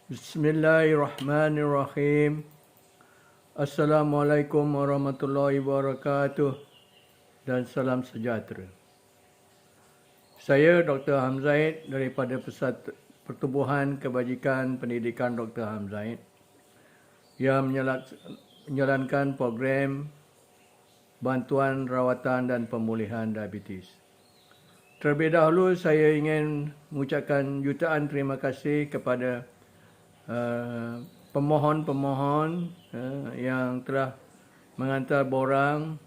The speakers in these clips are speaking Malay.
Bismillahirrahmanirrahim. Assalamualaikum warahmatullahi wabarakatuh dan salam sejahtera. Saya Dr. Hamzaid daripada Pusat Pertubuhan Kebajikan Pendidikan Dr. Hamzaid yang menjalankan program bantuan rawatan dan pemulihan diabetes. Terlebih dahulu saya ingin mengucapkan jutaan terima kasih kepada pemohon-pemohon yang telah menghantar borang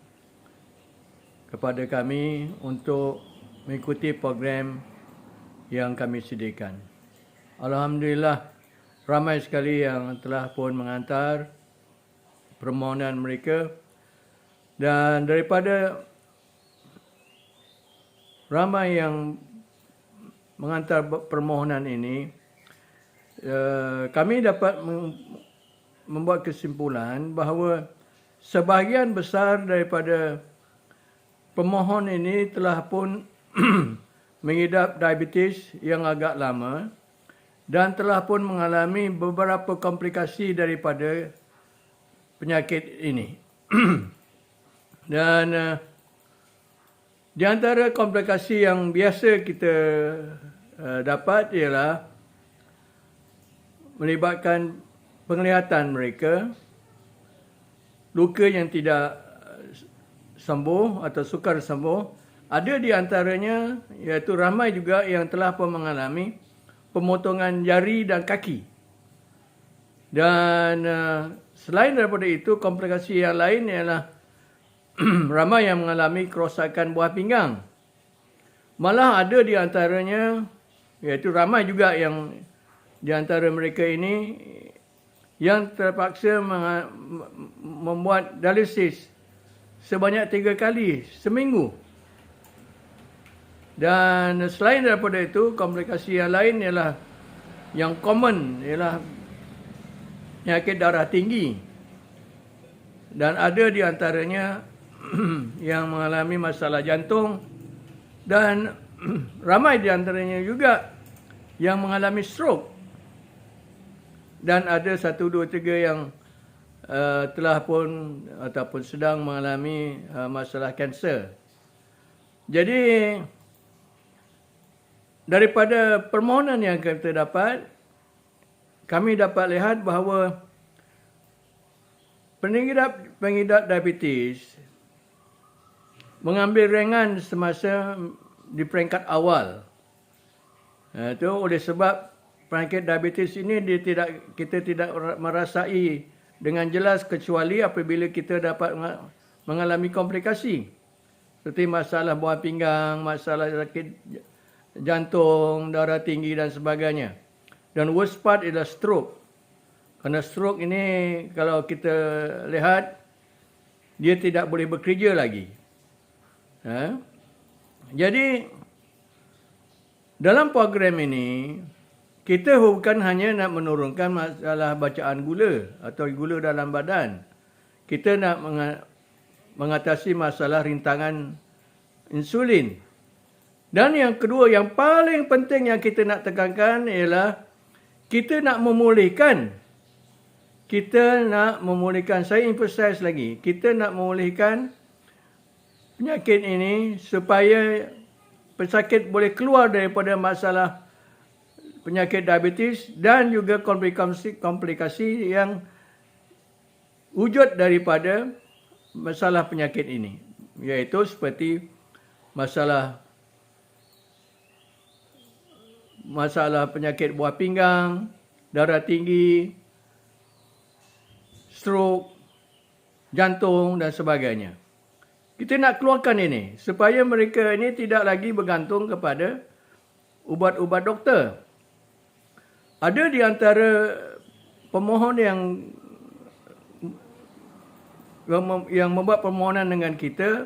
kepada kami untuk mengikuti program yang kami sediakan. Alhamdulillah, ramai sekali yang telah pun menghantar permohonan mereka, dan daripada ramai yang menghantar permohonan ini, kami dapat membuat kesimpulan bahawa sebahagian besar daripada pemohon ini telah pun mengidap diabetes yang agak lama dan telah pun mengalami beberapa komplikasi daripada penyakit ini. Dan di antara komplikasi yang biasa kita dapat ialah melibatkan penglihatan mereka, luka yang tidak sembuh atau sukar sembuh. Ada di antaranya, iaitu ramai juga yang telah pun mengalami pemotongan jari dan kaki. Dan selain daripada itu, komplikasi yang lain ialah ramai yang mengalami kerosakan buah pinggang. Malah ada di antaranya, iaitu ramai juga yang di antara mereka ini yang terpaksa membuat dialisis sebanyak 3 kali seminggu. Dan selain daripada itu, komplikasi yang lain ialah yang common ialah penyakit darah tinggi. Dan ada di antaranya yang mengalami masalah jantung, dan ramai di antaranya juga yang mengalami stroke. Dan ada 1, 2, 3 yang telah pun ataupun sedang mengalami masalah kanser. Jadi daripada permohonan yang kita dapat, kami dapat lihat bahawa pengidap diabetes mengambil ringan semasa di peringkat awal. Itu oleh sebab penyakit diabetes ini kita tidak merasai dengan jelas kecuali apabila kita dapat mengalami komplikasi seperti masalah buah pinggang, masalah sakit jantung, darah tinggi dan sebagainya. Dan worst part adalah stroke. Kerana stroke ini kalau kita lihat, dia tidak boleh bekerja lagi. Jadi dalam program ini, kita bukan hanya nak menurunkan masalah bacaan gula atau gula dalam badan. Kita nak mengatasi masalah rintangan insulin. Dan yang kedua, yang paling penting yang kita nak tekankan ialah kita nak memulihkan. Saya emphasize lagi, kita nak memulihkan penyakit ini supaya pesakit boleh keluar daripada masalah penyakit diabetes dan juga komplikasi yang wujud daripada masalah penyakit ini, iaitu seperti masalah penyakit buah pinggang, darah tinggi, stroke, jantung dan sebagainya. Kita nak keluarkan ini supaya mereka ini tidak lagi bergantung kepada ubat-ubat doktor. Ada di antara pemohon yang membuat permohonan dengan kita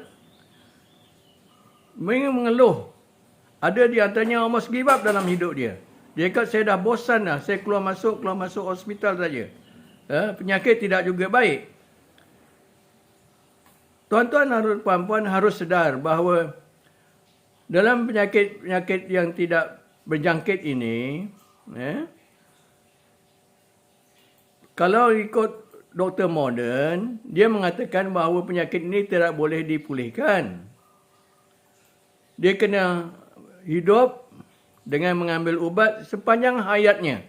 mengeluh. Ada di antaranya almost give up dalam hidup dia. Dia kata, saya dah bosan dah, saya keluar masuk hospital saja. Penyakit tidak juga baik. Tuan-tuan dan puan-puan harus sedar bahawa dalam penyakit yang tidak berjangkit ini, Kalau ikut doktor moden, dia mengatakan bahawa penyakit ini tidak boleh dipulihkan. Dia kena hidup dengan mengambil ubat sepanjang hayatnya.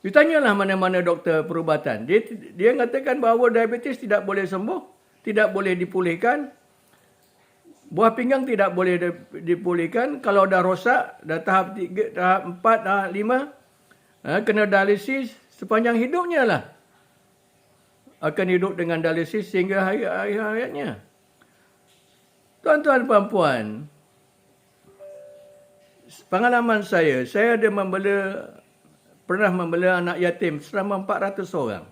Ditanyalah mana-mana doktor perubatan. Dia mengatakan bahawa diabetes tidak boleh sembuh, tidak boleh dipulihkan. Buah pinggang tidak boleh dipulihkan. Kalau dah rosak, dah tahap 3, tahap 4, tahap 5, kena dialisis sepanjang hidupnya lah. Akan hidup dengan dialisis sehingga akhir hayatnya. Tuan-tuan, puan-puan, pengalaman saya ada pernah membela anak yatim selama 400 orang.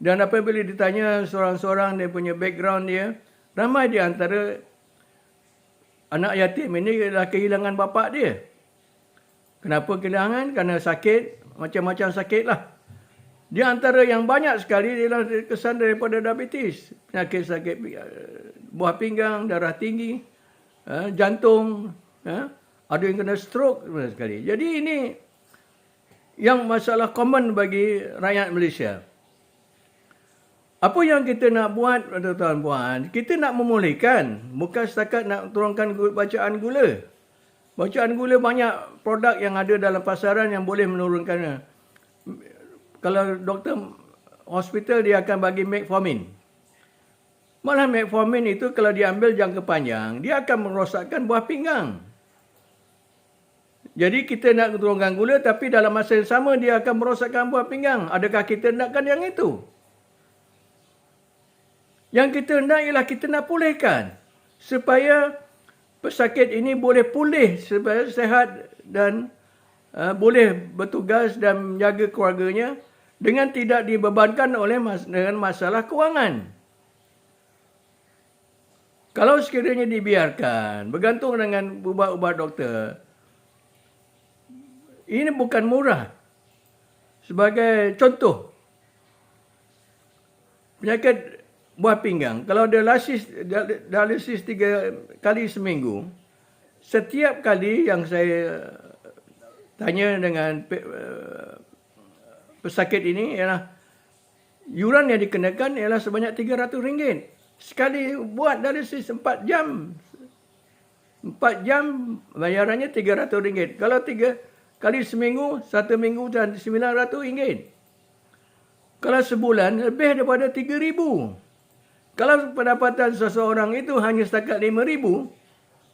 Dan apabila ditanya seorang-seorang dia punya background dia, ramai di antara anak yatim ini adalah kehilangan bapa dia. Kenapa kehilangan? Kerana sakit, macam-macam sakit lah. Di antara yang banyak sekali ialah kesan daripada diabetes. Penyakit sakit buah pinggang, darah tinggi, jantung, ada yang kena stroke sekali. Jadi ini yang masalah common bagi rakyat Malaysia. Apa yang kita nak buat, tuan-tuan puan? Kita nak memulihkan, bukan setakat nak turunkan bacaan gula. Bacaan gula banyak produk yang ada dalam pasaran yang boleh menurunkan. Kalau doktor hospital dia akan bagi metformin. Malah metformin itu kalau diambil jangka panjang, dia akan merosakkan buah pinggang. Jadi kita nak turunkan gula tapi dalam masa yang sama dia akan merosakkan buah pinggang. Adakah kita nakkan yang itu? Yang kita nak ialah kita nak pulihkan. Supaya pesakit ini boleh pulih, supaya sehat dan boleh bertugas dan menjaga keluarganya dengan tidak dibebankan dengan masalah kewangan. Kalau sekiranya dibiarkan, bergantung dengan ubat-ubat doktor, ini bukan murah. Sebagai contoh, penyakit buah pinggang, kalau dialisis 3 kali seminggu, setiap kali yang saya tanya dengan pesakit ini ialah yuran yang dikenakan ialah sebanyak RM300. Sekali buat dialisis 4 jam. 4 jam bayarannya RM300. Kalau 3 kali seminggu, 1 minggu dan RM900. Kalau sebulan lebih daripada RM3,000. Kalau pendapatan seseorang itu hanya setakat RM5,000,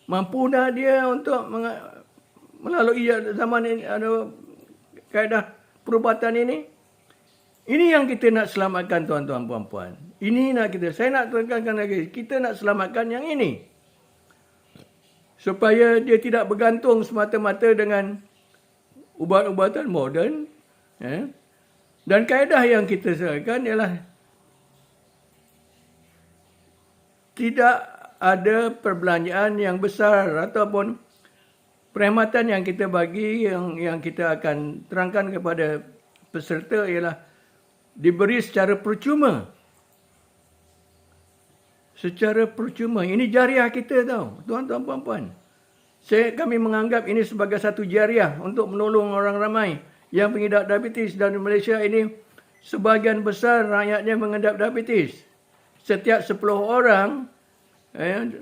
mampu dah dia untuk melalui zaman ini, kaedah perubatan ini. Ini yang kita nak selamatkan, tuan-tuan puan-puan. Ini nak saya nak tekankan lagi, kita nak selamatkan yang ini. Supaya dia tidak bergantung semata-mata dengan ubat-ubatan moden. Dan kaedah yang kita serahkan ialah tidak ada perbelanjaan yang besar ataupun perkhidmatan yang kita bagi, yang kita akan terangkan kepada peserta ialah diberi secara percuma. Secara percuma. Ini jariah kita tahu, tuan-tuan puan-puan. Kami menganggap ini sebagai satu jariah untuk menolong orang ramai yang mengidap diabetes. Dan di Malaysia ini sebahagian besar rakyatnya mengidap diabetes. Setiap 10 orang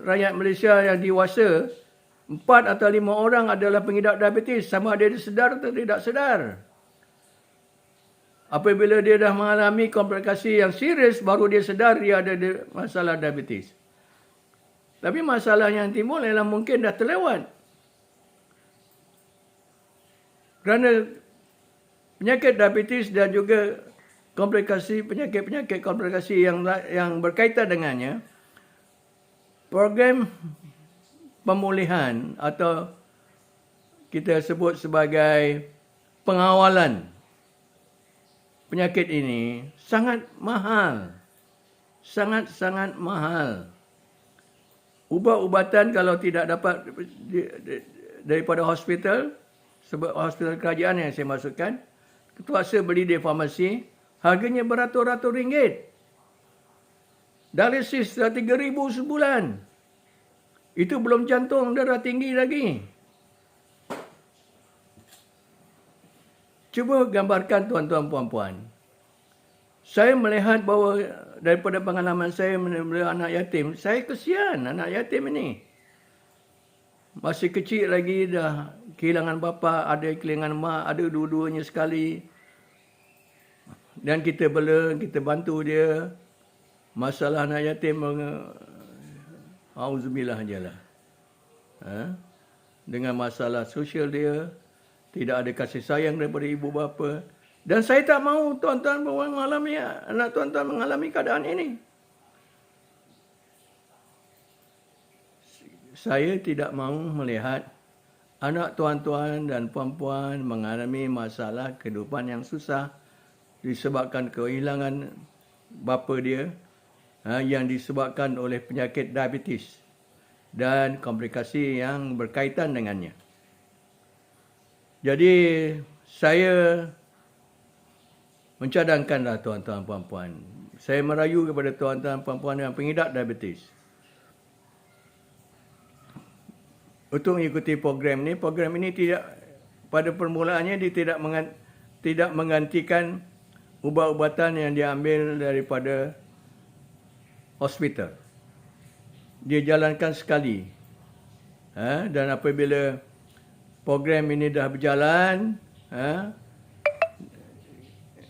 rakyat Malaysia yang dewasa, 4 atau 5 orang adalah pengidap diabetes, sama ada dia sedar atau tidak sedar. Apabila dia dah mengalami komplikasi yang serius, baru dia sedar dia ada masalah diabetes. Tapi masalah yang timbul ialah mungkin dah terlewat. Kerana penyakit diabetes dan juga penyakit-penyakit komplikasi yang berkaitan dengannya, program pemulihan atau kita sebut sebagai pengawalan penyakit ini sangat mahal. Sangat-sangat mahal. Ubat-ubatan kalau tidak dapat daripada hospital, sebab hospital kerajaan yang saya maksudkan, terpaksa beli di farmasi, harganya beratus-ratus ringgit. Dialisis RM3,000 sebulan. Itu belum jantung, darah tinggi lagi. Cuba gambarkan tuan-tuan puan-puan. Saya melihat bahawa daripada pengalaman saya melihat anak yatim, saya kesian anak yatim ini. Masih kecil lagi dah kehilangan bapa, ada kehilangan mak, ada dua-duanya sekali. Dan kita bela, kita bantu dia. Masalah anak yatim, auzubillah je lah. Dengan masalah sosial dia, tidak ada kasih sayang daripada ibu bapa. Dan saya tak mahu tuan-tuan mengalami, anak tuan-tuan mengalami keadaan ini. Saya tidak mahu melihat anak tuan-tuan dan puan-puan mengalami masalah kehidupan yang susah disebabkan kehilangan bapa dia, yang disebabkan oleh penyakit diabetes dan komplikasi yang berkaitan dengannya. Jadi saya mencadangkanlah tuan-tuan puan-puan. Saya merayu kepada tuan-tuan puan-puan yang pengidap diabetes untuk mengikuti program ini. Program ini tidak, pada permulaannya dia tidak menggantikan ubat-ubatan yang diambil daripada hospital. Dia jalankan sekali. Dan apabila program ini dah berjalan,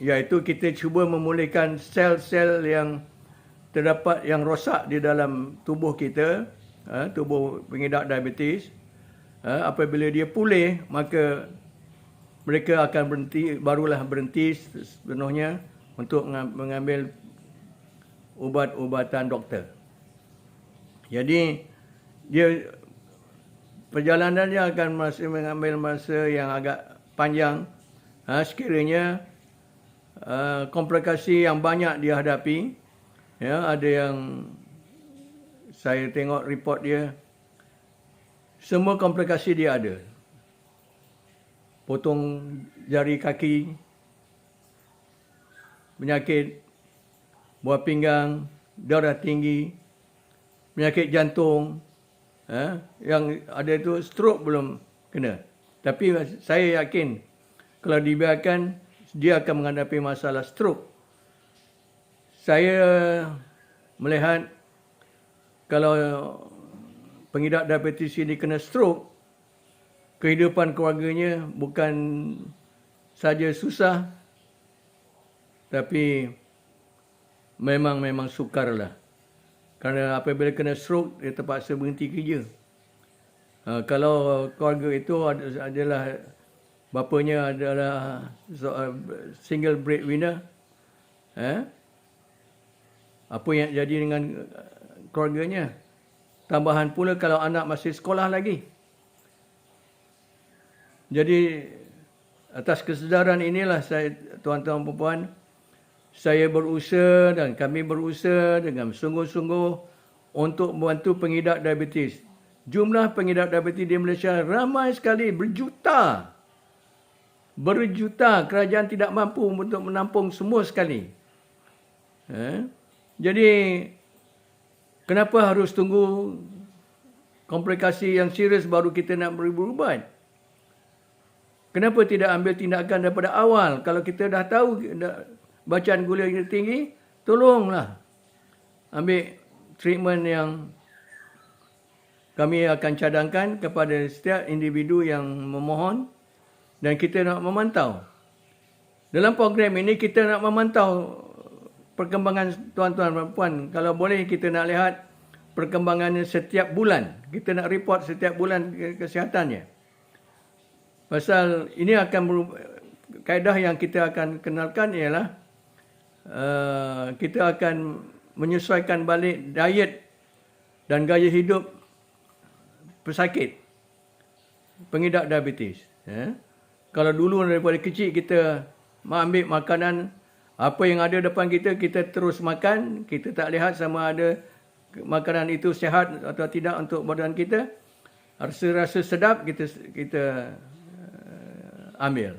iaitu kita cuba memulihkan sel-sel yang terdapat, yang rosak di dalam tubuh kita, tubuh pengidap diabetes. Apabila dia pulih, maka mereka akan berhenti, barulah berhenti sepenuhnya untuk mengambil ubat-ubatan doktor. Jadi dia perjalanannya akan masih mengambil masa yang agak panjang, sekiranya komplikasi yang banyak dia hadapi. Ada yang saya tengok report dia, semua komplikasi dia ada. Potong jari kaki, penyakit buah pinggang, darah tinggi, penyakit jantung, yang ada itu stroke belum kena. Tapi saya yakin kalau dibiarkan, dia akan menghadapi masalah stroke. Saya melihat kalau pengidap diabetes ini kena stroke, kehidupan keluarganya bukan saja susah, tapi memang sukarlah. Kerana apabila kena stroke, dia terpaksa berhenti kerja. Kalau keluarga itu adalah, bapanya adalah single breadwinner, apa yang jadi dengan keluarganya? Tambahan pula kalau anak masih sekolah lagi. Jadi atas kesedaran inilah saya, tuan-tuan dan puan, saya berusaha dan kami berusaha dengan sungguh-sungguh untuk membantu pengidap diabetes. Jumlah pengidap diabetes di Malaysia ramai sekali, berjuta. Kerajaan tidak mampu untuk menampung semua sekali. Jadi kenapa harus tunggu komplikasi yang serius baru kita nak beri ubat? Kenapa tidak ambil tindakan daripada awal? Kalau kita dah tahu bacaan gula yang tinggi, tolonglah ambil treatment yang kami akan cadangkan kepada setiap individu yang memohon, dan kita nak memantau. Dalam program ini kita nak memantau perkembangan tuan-tuan dan puan. Kalau boleh kita nak lihat perkembangannya setiap bulan. Kita nak report setiap bulan kesihatannya. Pasal ini akan kaedah yang kita akan kenalkan ialah kita akan menyesuaikan balik diet dan gaya hidup pesakit pengidap diabetes. Kalau dulu daripada kecil kita ambil makanan apa yang ada depan kita, kita terus makan, kita tak lihat sama ada makanan itu sihat atau tidak untuk badan kita. Rasa-rasa sedap kita ambil.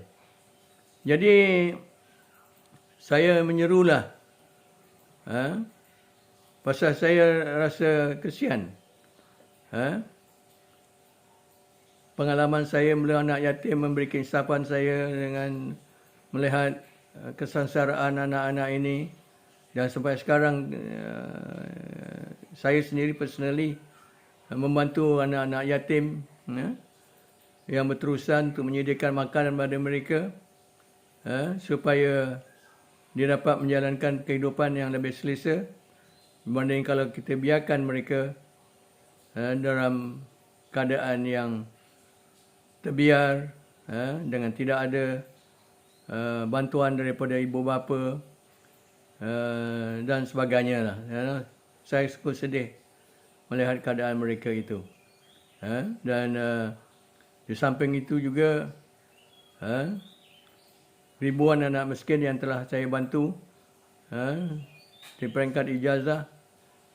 Jadi saya menyerulah, pasal saya rasa kesian. Pengalaman saya melihat anak yatim memberi keinsapan saya dengan melihat kesengsaraan anak-anak ini, dan sampai sekarang saya sendiri personally membantu anak-anak yatim yang berterusan untuk menyediakan makanan kepada mereka supaya dia dapat menjalankan kehidupan yang lebih selesa berbanding kalau kita biarkan mereka dalam keadaan yang terbiar dengan tidak ada bantuan daripada ibu bapa dan sebagainya lah. Saya cukup sedih melihat keadaan mereka itu. Dan di samping itu juga ribuan anak miskin yang telah saya bantu di peringkat ijazah.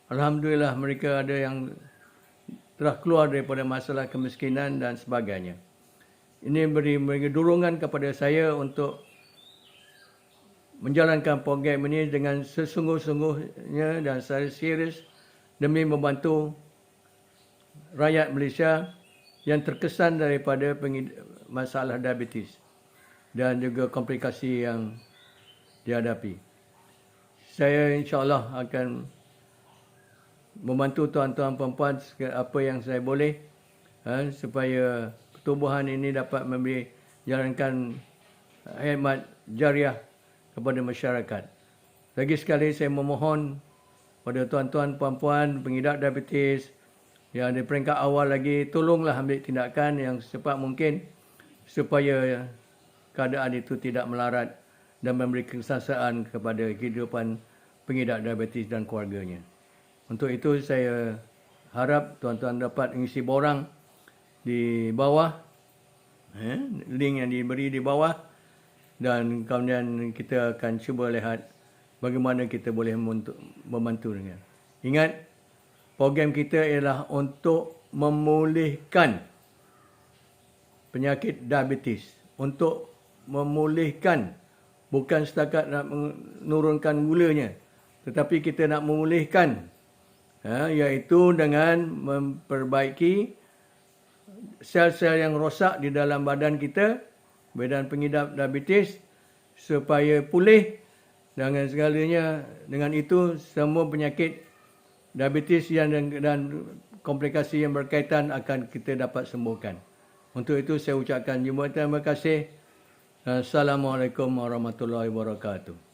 Alhamdulillah mereka ada yang telah keluar daripada masalah kemiskinan dan sebagainya. Ini beri dorongan kepada saya untuk menjalankan program ini dengan sesungguh-sungguhnya dan secara serius demi membantu rakyat Malaysia yang terkesan daripada masalah diabetes dan juga komplikasi yang dihadapi. Saya insya-Allah akan membantu tuan-tuan puan-puan apa yang saya boleh supaya pertubuhan ini dapat memberi jalankan khidmat jariah kepada masyarakat. Lagi sekali saya memohon pada tuan-tuan puan-puan pengidap diabetes yang di peringkat awal lagi, tolonglah ambil tindakan yang secepat mungkin supaya keadaan itu tidak melarat dan memberi kesaksaan kepada kehidupan pengidap diabetes dan keluarganya. Untuk itu saya harap tuan-tuan dapat mengisi borang di bawah, link yang diberi di bawah, dan kemudian kita akan cuba lihat bagaimana kita boleh membantu dengan. Ingat, program kita ialah untuk memulihkan penyakit diabetes, untuk memulihkan, bukan setakat nak menurunkan gulanya, tetapi kita nak memulihkan, iaitu dengan memperbaiki sel-sel yang rosak di dalam badan kita, badan pengidap diabetes, supaya pulih dengan segalanya. Dengan itu semua penyakit diabetes dan komplikasi yang berkaitan akan kita dapat sembuhkan. Untuk itu saya ucapkan terima kasih. Assalamualaikum warahmatullahi wabarakatuh.